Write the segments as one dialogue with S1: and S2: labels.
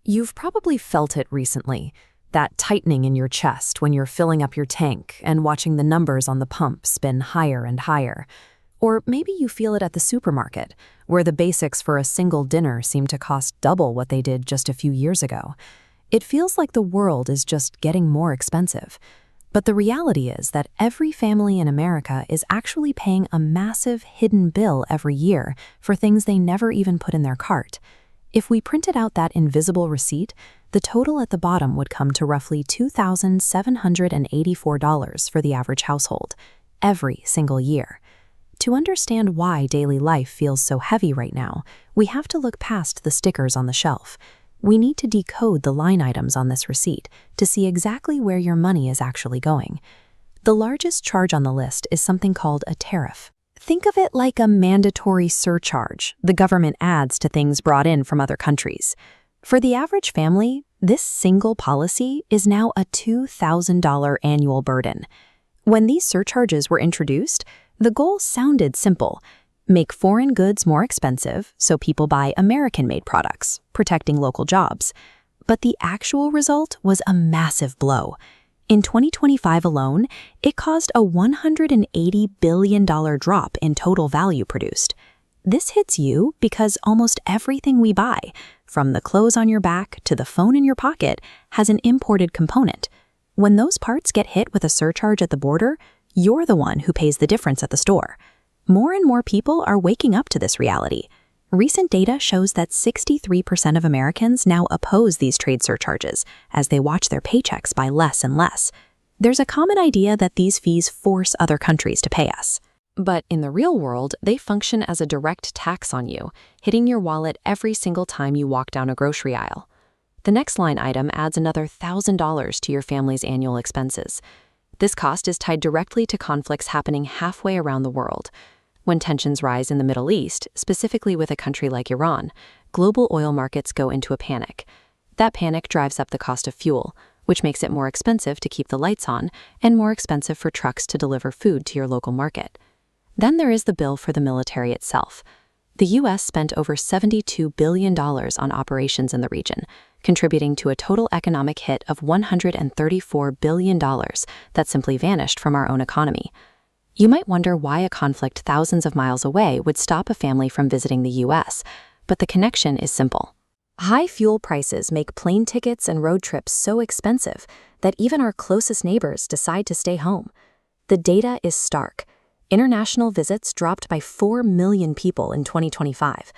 S1: You've probably felt it recently, that tightening in your chest when you're filling up your tank and watching the numbers on the pump spin higher and higher. Or maybe you feel it at the supermarket, where the basics for a single dinner seem to cost double what they did just a few years ago. It feels like the world is just getting more expensive. But the reality is that every family in America is actually paying a massive hidden bill every year for things they never even put in their cart. If we printed out that invisible receipt, the total at the bottom would come to roughly $2,784 for the average household, every single year. To understand why daily life feels so heavy right now, we have to look past the stickers on the shelf. We need to decode the line items on this receipt to see exactly where your money is actually going. The largest charge on the list is something called a tariff. Think of it like a mandatory surcharge the government adds to things brought in from other countries. For the average family, this single policy is now a $2,000 annual burden. When these surcharges were introduced, the goal sounded simple: make foreign goods more expensive so people buy American-made products, protecting local jobs. But the actual result was a massive blow. In 2025 alone, it caused a $180 billion drop in total value produced. This hits you because almost everything we buy, from the clothes on your back to the phone in your pocket, has an imported component. When those parts get hit with a surcharge at the border, you're the one who pays the difference at the store. More and more people are waking up to this reality. Recent data shows that 63% of Americans now oppose these trade surcharges as they watch their paychecks buy less and less. There's a common idea that these fees force other countries to pay us. But in the real world, they function as a direct tax on you, hitting your wallet every single time you walk down a grocery aisle. The next line item adds another $1,000 to your family's annual expenses. This cost is tied directly to conflicts happening halfway around the world. When tensions rise in the Middle East, specifically with a country like Iran, global oil markets go into a panic. That panic drives up the cost of fuel, which makes it more expensive to keep the lights on and more expensive for trucks to deliver food to your local market. Then there is the bill for the military itself. The U.S. spent over $72 billion on operations in the region, contributing to a total economic hit of $134 billion that simply vanished from our own economy. You might wonder why a conflict thousands of miles away would stop a family from visiting the U.S., but the connection is simple. High fuel prices make plane tickets and road trips so expensive that even our closest neighbors decide to stay home. The data is stark. International visits dropped by 4 million people in 2025.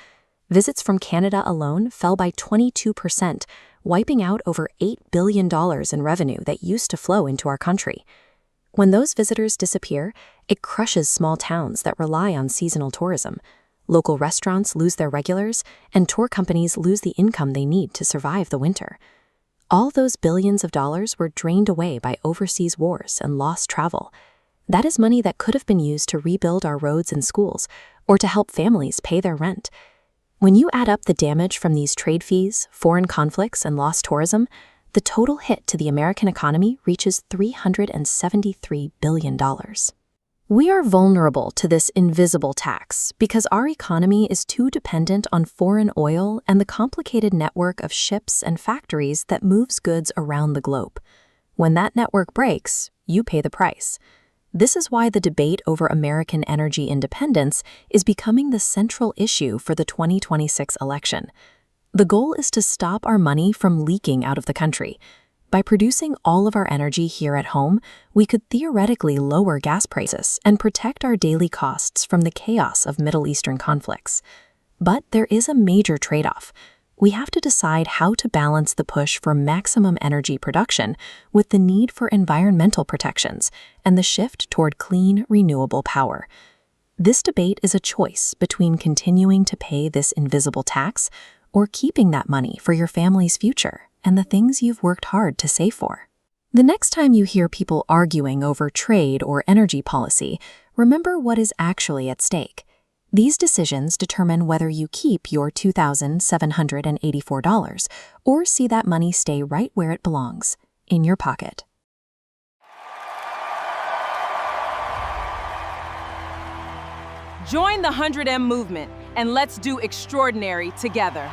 S1: Visits from Canada alone fell by 22%, wiping out over $8 billion in revenue that used to flow into our country. When those visitors disappear, it crushes small towns that rely on seasonal tourism. Local restaurants lose their regulars, and tour companies lose the income they need to survive the winter. All those billions of dollars were drained away by overseas wars and lost travel. That is money that could have been used to rebuild our roads and schools, or to help families pay their rent. When you add up the damage from these trade fees, foreign conflicts, and lost tourism, the total hit to the American economy reaches $373 billion. We are vulnerable to this invisible tax because our economy is too dependent on foreign oil and the complicated network of ships and factories that moves goods around the globe. When that network breaks, you pay the price. This is why the debate over American energy independence is becoming the central issue for the 2026 election. The goal is to stop our money from leaking out of the country. By producing all of our energy here at home, we could theoretically lower gas prices and protect our daily costs from the chaos of Middle Eastern conflicts. But there is a major trade-off. We have to decide how to balance the push for maximum energy production with the need for environmental protections and the shift toward clean, renewable power. This debate is a choice between continuing to pay this invisible tax or keeping that money for your family's future and the things you've worked hard to save for. The next time you hear people arguing over trade or energy policy, remember what is actually at stake. These decisions determine whether you keep your $2,784 or see that money stay right where it belongs, in your pocket.
S2: Join the 100M movement and let's do extraordinary together.